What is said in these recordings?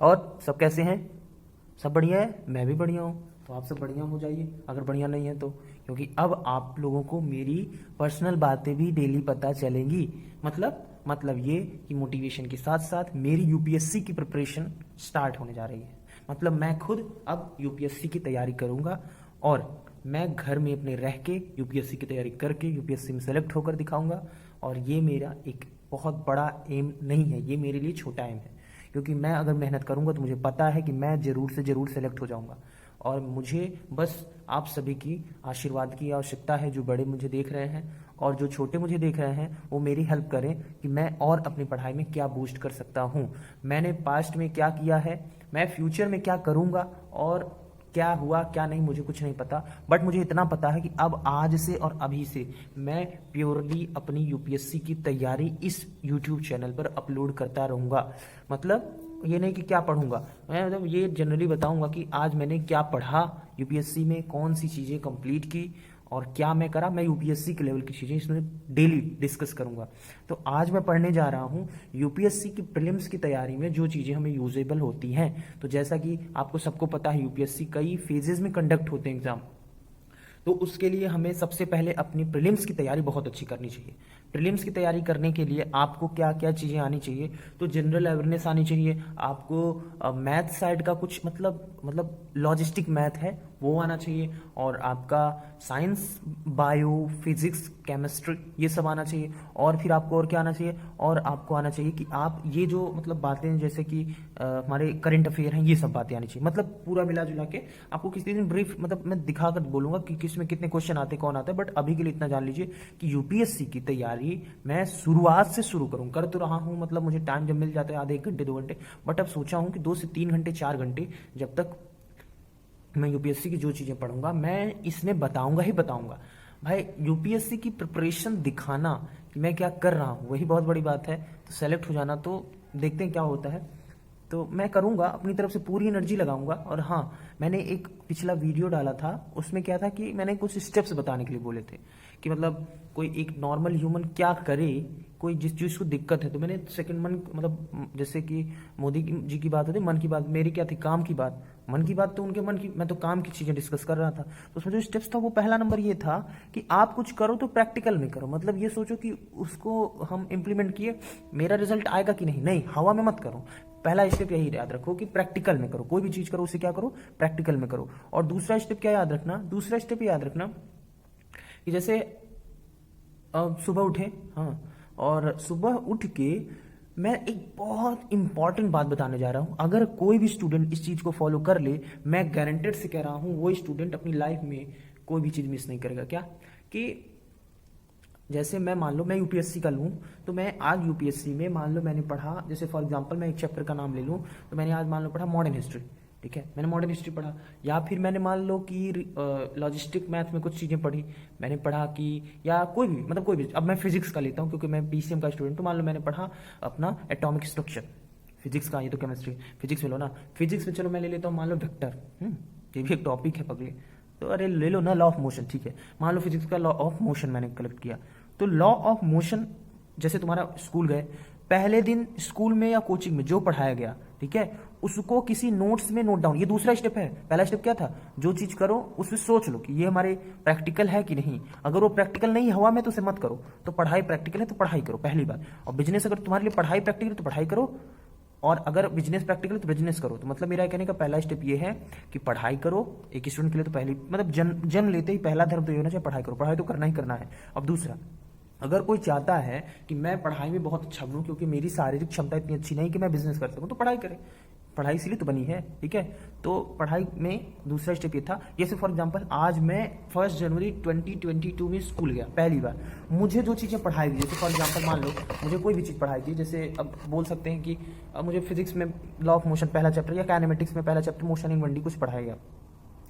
और सब कैसे हैं? सब बढ़िया है, मैं भी बढ़िया हूँ। तो आप सब बढ़िया हो जाइए अगर बढ़िया नहीं है तो, क्योंकि अब आप लोगों को मेरी पर्सनल बातें भी डेली पता चलेंगी। मतलब ये कि मोटिवेशन के साथ साथ मेरी यूपीएससी की प्रिपरेशन स्टार्ट होने जा रही है। मतलब मैं खुद अब यूपीएससी की तैयारी करूँगा और मैं घर में अपने रह के यूपीएससी की तैयारी करके यूपीएससी में सेलेक्ट होकर दिखाऊंगा। और ये मेरा एक बहुत बड़ा एम नहीं है, ये मेरे लिए छोटा एम है, क्योंकि मैं अगर मेहनत करूंगा तो मुझे पता है कि मैं ज़रूर से ज़रूर सेलेक्ट हो जाऊंगा। और मुझे बस आप सभी की आशीर्वाद की आवश्यकता है, जो बड़े मुझे देख रहे हैं और जो छोटे मुझे देख रहे हैं, वो मेरी हेल्प करें कि मैं और अपनी पढ़ाई में क्या बूस्ट कर सकता हूँ, मैंने पास्ट में क्या किया है, मैं फ्यूचर में क्या करूँगा, और क्या हुआ क्या नहीं मुझे कुछ नहीं पता। बट मुझे इतना पता है कि अब आज से और अभी से मैं प्योरली अपनी यूपीएससी की तैयारी इस यूट्यूब चैनल पर अपलोड करता रहूँगा। मतलब ये नहीं कि क्या पढ़ूंगा मैं, मतलब ये जनरली बताऊंगा कि आज मैंने क्या पढ़ा यूपीएससी में, कौन सी चीज़ें कंप्लीट की और क्या मैं करा। मैं यूपीएससी के लेवल की चीज़ें इसमें डेली डिस्कस करूंगा। तो आज मैं पढ़ने जा रहा हूं यूपीएससी की प्रीलिम्स की तैयारी में जो चीज़ें हमें यूजेबल होती हैं। तो जैसा कि आपको सबको पता है, यूपीएससी कई फेजेस में कंडक्ट होते हैं एग्जाम। तो उसके लिए हमें सबसे पहले अपनी प्रीलिम्स की तैयारी बहुत अच्छी करनी चाहिए। प्रीलिम्स की तैयारी करने के लिए आपको क्या क्या चीज़ें आनी चाहिए? तो जनरल अवेयरनेस आनी चाहिए आपको, मैथ साइड का कुछ मतलब लॉजिस्टिक मैथ है वो आना चाहिए, और आपका साइंस, बायो, फिजिक्स, केमिस्ट्री ये सब आना चाहिए। और फिर आपको और क्या आना चाहिए? और आपको आना चाहिए कि आप ये जो मतलब बातें जैसे कि हमारे करंट अफेयर हैं, ये सब बातें आनी चाहिए। मतलब पूरा मिला जुला के आपको किसी दिन ब्रीफ मतलब मैं दिखाकर बोलूंगा कि किसमें कितने क्वेश्चन आते कौन आता है। बट अभी के लिए इतना जान लीजिए कि यूपीएससी की तैयारी मैं शुरुआत से शुरू करूं, कर तो रहा हूं, मतलब मुझे टाइम जब मिल जाता है आधे 1 घंटे 2 घंटे, बट अब सोचा हूं कि 2 से 3 घंटे 4 घंटे जब तक मैं यूपीएससी की जो चीज़ें पढ़ूंगा मैं इसमें बताऊंगा ही बताऊंगा। भाई यूपीएससी की प्रिपरेशन दिखाना कि मैं क्या कर रहा हूँ वही बहुत बड़ी बात है। तो सेलेक्ट हो जाना तो देखते हैं क्या होता है। तो मैं करूँगा, अपनी तरफ से पूरी एनर्जी लगाऊंगा। और हाँ, मैंने एक पिछला वीडियो डाला था, उसमें क्या था कि मैंने कुछ स्टेप्स बताने के लिए बोले थे कि मतलब कोई एक नॉर्मल ह्यूमन क्या करे, कोई जिस चीज़ को दिक्कत है। तो मैंने सेकंड मन मतलब जैसे कि मोदी जी की बात होती, मन की बात मेरी क्या थी, काम की बात। मन की बात तो उनके मन की, मैं तो काम की चीज़ें डिस्कस कर रहा था। तो उसमें जो स्टेप्स था वो पहला नंबर ये था कि आप कुछ करो तो प्रैक्टिकल में करो। मतलब ये सोचो कि उसको हम इम्प्लीमेंट किए, मेरा रिजल्ट आएगा कि नहीं, नहीं हवा में मत करो। पहला स्टेप यही याद रखो कि प्रैक्टिकल में करो, कोई भी चीज़ करो उसे क्या करो, प्रैक्टिकल में करो। और दूसरा स्टेप क्या याद रखना? दूसरा स्टेप याद रखना कि जैसे सुबह उठे, हाँ, और सुबह उठ के मैं एक बहुत इंपॉर्टेंट बात बताने जा रहा हूं। अगर कोई भी स्टूडेंट इस चीज को फॉलो कर ले, मैं गारंटेड से कह रहा हूं वो स्टूडेंट अपनी लाइफ में कोई भी चीज मिस नहीं करेगा। क्या कि जैसे मैं मान लो मैं यूपीएससी का लूँ, तो मैं आज यूपीएससी में मान लो मैंने पढ़ा, जैसे फॉर एग्जांपल मैं एक चैप्टर का नाम ले लूँ, तो मैंने आज मान लो पढ़ा मॉडर्न हिस्ट्री, ठीक है, मैंने मॉडर्न हिस्ट्री पढ़ा। या फिर मैंने मान लो कि लॉजिस्टिक मैथ में कुछ चीज़ें पढ़ी, मैंने पढ़ा कि या कोई भी मतलब कोई भी, अब मैं फिजिक्स का लेता हूँ क्योंकि मैं पीसीएम का स्टूडेंट, तो मान लो मैंने पढ़ा अपना एटॉमिक स्ट्रक्चर फिजिक्स का, ये तो केमिस्ट्री फिजिक्स में लो ना, फिजिक्स में चलो मैं ले लेता हूँ मान लो वेक्टर, ये भी एक टॉपिक है पगले, तो अरे ले लो ना लॉ ऑफ मोशन, ठीक है, मान लो फिजिक्स का लॉ ऑफ मोशन मैंने कलेक्ट किया। तो लॉ ऑफ मोशन जैसे तुम्हारा स्कूल गए, पहले दिन स्कूल में या कोचिंग में जो पढ़ाया गया, ठीक है, उसको किसी नोट्स में नोट डाउन, ये दूसरा स्टेप है। पहला स्टेप क्या था? जो चीज करो उसमें सोच लो कि ये हमारे प्रैक्टिकल है कि नहीं। अगर वो प्रैक्टिकल नहीं हवा में तो उसे मत करो। तो पढ़ाई प्रैक्टिकल है तो पढ़ाई करो, पहली बात। और बिजनेस अगर तुम्हारे लिए पढ़ाई प्रैक्टिकल है तो पढ़ाई करो, और अगर बिजनेस प्रैक्टिकल है तो बिजनेस करो। तो मतलब मेरा कहने का पहला स्टेप ये है कि पढ़ाई करो। एक स्टूडेंट के लिए तो पहली मतलब जन्म लेते ही पहला धर्म तो ये होना चाहिए, पढ़ाई करो, पढ़ाई तो करना ही करना है। अब दूसरा, अगर कोई चाहता है कि मैं पढ़ाई में बहुत अच्छा बनूं क्योंकि मेरी शारीरिक क्षमता इतनी अच्छी नहीं कि मैं बिजनेस कर सकूं, तो पढ़ाई करे, पढ़ाई इसीलिए तो बनी है, ठीक है। तो पढ़ाई में दूसरा स्टेप ये था। जैसे फॉर एग्जांपल आज मैं 1 जनवरी 2022 में स्कूल गया पहली बार, मुझे जो चीज़ें पढ़ाई गई, जैसे फॉर एग्जांपल मान लो मुझे कोई भी चीज़ पढ़ाई गई, जैसे अब बोल सकते हैं कि मुझे फिजिक्स में लॉ ऑफ मोशन पहला चैप्टर, या काइनेमेटिक्स में पहला चैप्टर मोशन इन 1D कुछ पढ़ाया गया।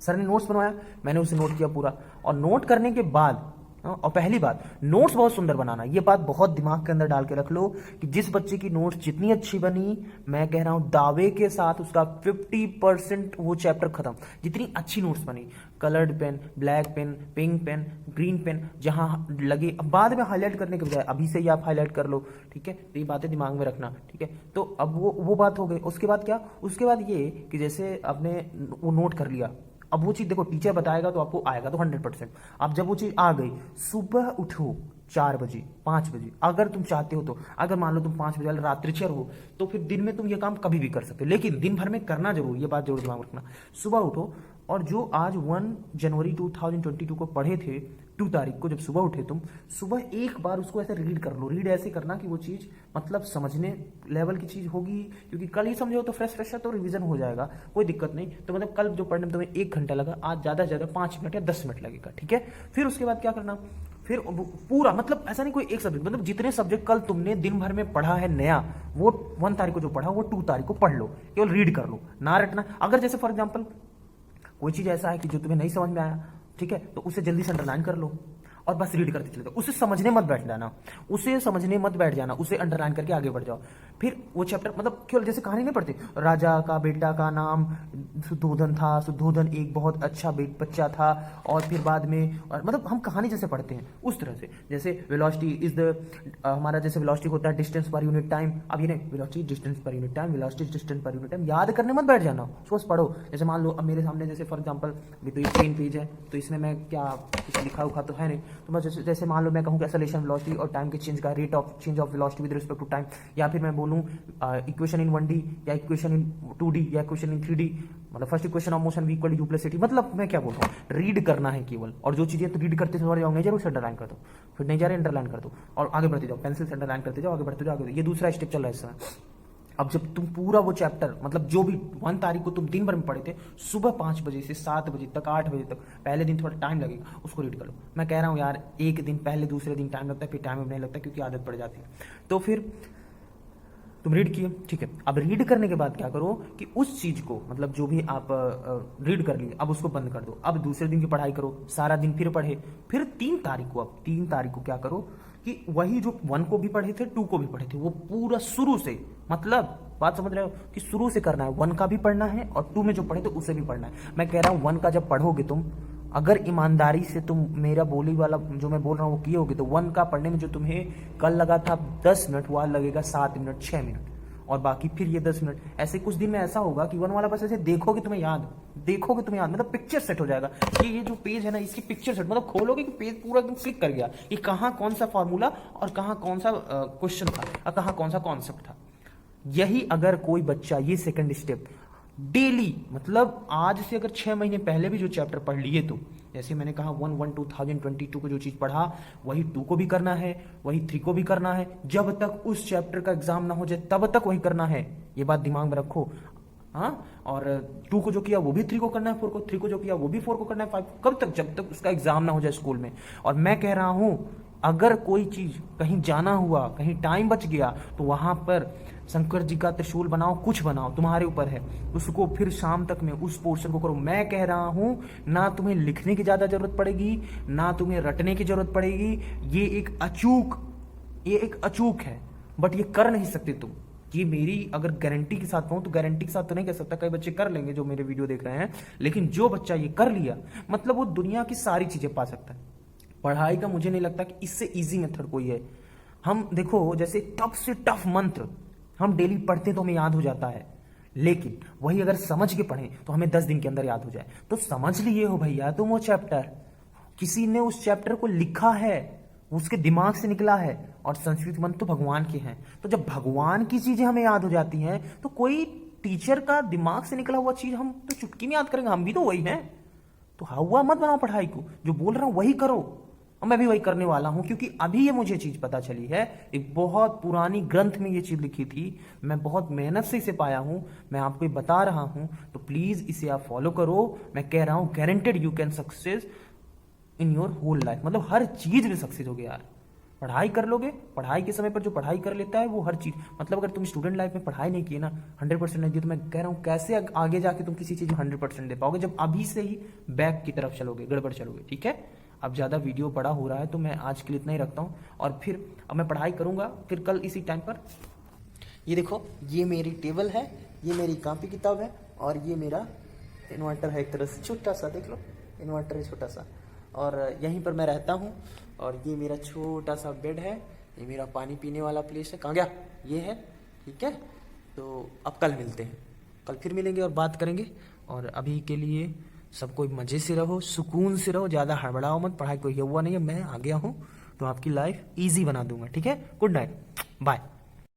सर ने नोट्स बनवाया, मैंने उसे नोट किया पूरा, और नोट करने के बाद हाँ, और पहली बात, नोट्स बहुत सुंदर बनाना, ये बात बहुत दिमाग के अंदर डाल के रख लो कि जिस बच्चे की नोट्स जितनी अच्छी बनी, मैं कह रहा हूं दावे के साथ उसका 50% वो चैप्टर खत्म। जितनी अच्छी नोट्स बनी, coloured pen, black pen, pink pen, green pen जहां लगे, अब बाद में हाईलाइट करने के बजाय अभी से ही आप हाईलाइट कर लो, ठीक है। तो ये बातें दिमाग में रखना, ठीक है। तो अब वो बात हो गई। उसके बाद क्या, उसके बाद ये कि जैसे आपने वो नोट कर लिया, अब वो चीज देखो टीचर बताएगा तो आपको आएगा तो 100%। अब जब वो चीज आ गई, सुबह उठो 4 बजे 5 बजे, अगर तुम चाहते हो तो, अगर मान लो तुम 5 बजे वाले रात्रिचर हो तो फिर दिन में तुम ये काम कभी भी कर सकते हो, लेकिन दिन भर में करना जरूर, ये बात जरूर दिमाग में रखना। सुबह उठो और जो आज 1 जनवरी 2022 को पढ़े थे, 2 तारीख को जब सुबह उठे तुम, सुबह एक बार उसको ऐसे रीड कर लो। रीड ऐसे करना कि वो चीज मतलब समझने लेवल की चीज होगी, क्योंकि कल ही समझो तो फ्रेश है तो रिवीजन हो जाएगा, कोई दिक्कत नहीं। तो मतलब कल जो पढ़ने में तुम्हें 1 घंटा लगा, आज ज्यादा से ज्यादा 5 मिनट या 10 मिनट लगेगा, ठीक है। फिर उसके बाद क्या करना, फिर पूरा मतलब ऐसा नहीं कोई एक सब्जेक्ट, मतलब जितने सब्जेक्ट कल तुमने दिन भर में पढ़ा है नया, वो 1 तारीख को जो पढ़ा वो 2 तारीख को पढ़ लो, केवल रीड कर लो, ना रटना। अगर जैसे फॉर एग्जाम्पल कोई चीज ऐसा है कि जो तुम्हें नहीं समझ में आया, ठीक है, तो उसे जल्दी से अंडरलाइन कर लो और बस रीड करते चले जाओ। उसे समझने मत बैठ जाना, उसे समझने मत बैठ जाना, उसे अंडरलाइन करके आगे बढ़ जाओ। फिर वो चैप्टर मतलब केवल जैसे कहानी नहीं पढ़ते, राजा का बेटा का नाम सुद्धोधन था, सुद्धोधन एक बहुत अच्छा बच्चा था, और फिर बाद में, और मतलब हम कहानी जैसे पढ़ते हैं उस तरह से। जैसे वेलोसिटी इज द हमारा जैसे वेलोसिटी होता है डिस्टेंस पर यूनिट टाइम, अब ये नहीं, velocity distance per unit time, velocity distance per unit time, याद करने मत बैठ जाना, उसको बस पढ़ो। जैसे मान लो अब मेरे सामने जैसे फॉर एग्जाम्पल अभी तो ये 3 पेज है, तो इसमें मैं क्या कुछ लिखा उखा तो है नहीं, तो मैं जैसे मान लो मैं कहूँ एक्सेलरेशन वेलोसिटी और टाइम के चेंज का rate of change of velocity with respect to time, या फिर मैं बोलूँ इक्वेशन इन 1D या इक्वेशन इन 2D या इक्वेशन इन 3D, मतलब first equation of motion v equal to u plus ct, मतलब मैं क्या बोल रहा हूँ, रीड करना है केवल। और जो चीजें तो रीड करते समझ जाओ, नहीं जरूर से अंडरलाइन कर दो, फिर नहीं जा रहे अंडरलाइन कर दो और आगे बढ़ते जाओ, पेंसिल से अंडरलाइन करते जाओ, आगे बढ़ते जाओ, आगे। ये दूसरा स्टेप चल रहा है इस समय। अब जब तुम पूरा वो चैप्टर मतलब जो भी 1 तारीख को तुम दिन भर में पढ़े थे, सुबह 5 बजे से 7 बजे तक 8 बजे तक, पहले दिन थोड़ा टाइम लगेगा, उसको रीड कर लो। मैं कह रहा हूँ यार, एक दिन पहले दूसरे दिन टाइम लगता है, फिर टाइम नहीं लगता क्योंकि आदत पड़ जाती है। तो फिर तुम रीड किए, ठीक है। अब रीड करने के बाद क्या करो कि उस चीज को मतलब जो भी आप रीड कर लिए, अब उसको बंद कर दो। अब दूसरे दिन की पढ़ाई करो, सारा दिन फिर पढ़े। फिर 3 तारीख को, अब 3 तारीख को क्या करो कि वही जो 1 को भी पढ़े थे, 2 को भी पढ़े थे, वो पूरा शुरू से, मतलब बात समझ रहे हो कि शुरू से करना है। 1 का भी पढ़ना है और 2 में जो पढ़े थे उसे भी पढ़ना है। मैं कह रहा हूं 1 का जब पढ़ोगे तुम, अगर ईमानदारी से तुम मेरा बोली वाला जो मैं बोल रहा हूँ वो किए होगे, तो 1 का पढ़ने में जो तुम्हें कल लगा था 10 मिनट, वह लगेगा 7 मिनट 6 मिनट, और बाकी फिर ये 10 मिनट। ऐसे कुछ दिन में ऐसा होगा कि 1 वाला बस ऐसे देखोगे तुम्हें याद, मतलब पिक्चर सेट हो जाएगा कि ये जो पेज है ना, इसकी पिक्चर सेट, मतलब खोलोगे कि पेज पूरा एकदम क्लिक कर गया कि कहाँ कौन सा फॉर्मूला और कहाँ कौन सा क्वेश्चन था और कहाँ कौन सा कॉन्सेप्ट था। यही अगर कोई बच्चा ये सेकंड स्टेप डेली, मतलब आज से अगर 6 महीने पहले भी जो चैप्टर पढ़ लिए, तो जैसे मैंने कहा 1/1/2022 को जो चीज पढ़ा वही 2 को भी करना है, वही 3 को भी करना है, जब तक उस चैप्टर का एग्जाम ना हो जाए तब तक वही करना है। ये बात दिमाग में रखो, हाँ। और 2 को जो किया वो भी 3 को करना है, 4 को, 3 को जो किया वो भी 4 को करना है, 5 कब तक, जब तक उसका एग्जाम ना हो जाए स्कूल में। और मैं कह रहा हूं अगर कोई चीज कहीं जाना हुआ, कहीं टाइम बच गया, तो वहां पर शंकर जी का त्रिशूल बनाओ, कुछ बनाओ, तुम्हारे ऊपर है, उसको फिर शाम तक में उस पोर्शन को करो। मैं कह रहा हूं ना तुम्हें लिखने की ज्यादा जरूरत पड़ेगी, ना तुम्हें रटने की जरूरत पड़ेगी। ये एक अचूक है, बट ये कर नहीं सकते तुम। ये मेरी अगर गारंटी के साथ कहूं तो गारंटी के साथ तो नहीं कह सकता, कई बच्चे कर लेंगे जो मेरे वीडियो देख रहे हैं, लेकिन जो बच्चा ये कर लिया, मतलब वो दुनिया की सारी चीजें पा सकता है। पढ़ाई का मुझे नहीं लगता कि इससे इजी मेथड कोई है। हम देखो, जैसे टफ से टफ मंत्र हम डेली पढ़ते तो हमें याद हो जाता है, लेकिन वही अगर समझ के पढ़ें तो हमें 10 दिन के अंदर याद हो जाए। तो समझ लिए हो भैया तुम वो चैप्टर, किसी ने उस चैप्टर को लिखा है, उसके दिमाग से निकला है, और संस्कृत मंत्र तो भगवान के हैं। तो जब भगवान की चीजें हमें याद हो जाती हैं, तो कोई टीचर का दिमाग से निकला हुआ चीज हम तो चुटकी में याद करेंगे, हम भी तो वही हैं। तो हुआ मत बनाओ पढ़ाई को, जो बोल रहा हूं वही करो, और मैं भी वही करने वाला हूं, क्योंकि अभी ये मुझे चीज पता चली है। एक बहुत पुरानी ग्रंथ में ये चीज लिखी थी, मैं बहुत मेहनत से इसे पाया हूं, मैं आपको बता रहा हूं, तो प्लीज इसे आप फॉलो करो। मैं कह रहा हूं guaranteed you can success in your whole life, मतलब हर चीज में सक्सेस होगे यार। पढ़ाई कर लोगे, पढ़ाई के समय पर जो पढ़ाई कर लेता है वो हर चीज, मतलब अगर तुम स्टूडेंट लाइफ में पढ़ाई नहीं की ना, 100% नहीं दी, तो मैं कह रहा हूं कैसे आगे जाके तुम किसी चीज में 100% दे पाओगे, जब अभी से ही बैक की तरफ चलोगे, गड़बड़ चलोगे, ठीक है। अब ज़्यादा वीडियो बड़ा हो रहा है तो मैं आज के लिए इतना ही रखता हूँ, और फिर अब मैं पढ़ाई करूँगा फिर कल इसी टाइम पर। ये देखो, ये मेरी टेबल है, ये मेरी कॉपी किताब है, और ये मेरा इन्वर्टर है एक तरह से, छोटा सा देख लो, इन्वर्टर है छोटा सा, और यहीं पर मैं रहता हूँ। और ये मेरा छोटा सा बेड है, ये मेरा पानी पीने वाला प्लेस है, कहाँ गया, ये है, ठीक है। तो अब कल मिलते हैं, कल फिर मिलेंगे और बात करेंगे। और अभी के लिए सब कोई मज़े से रहो, सुकून से रहो, ज़्यादा हड़बड़ाओ मत, पढ़ाई कोई हुआ नहीं है, मैं आ गया हूँ तो आपकी लाइफ ईजी बना दूंगा, ठीक है। Good night, bye.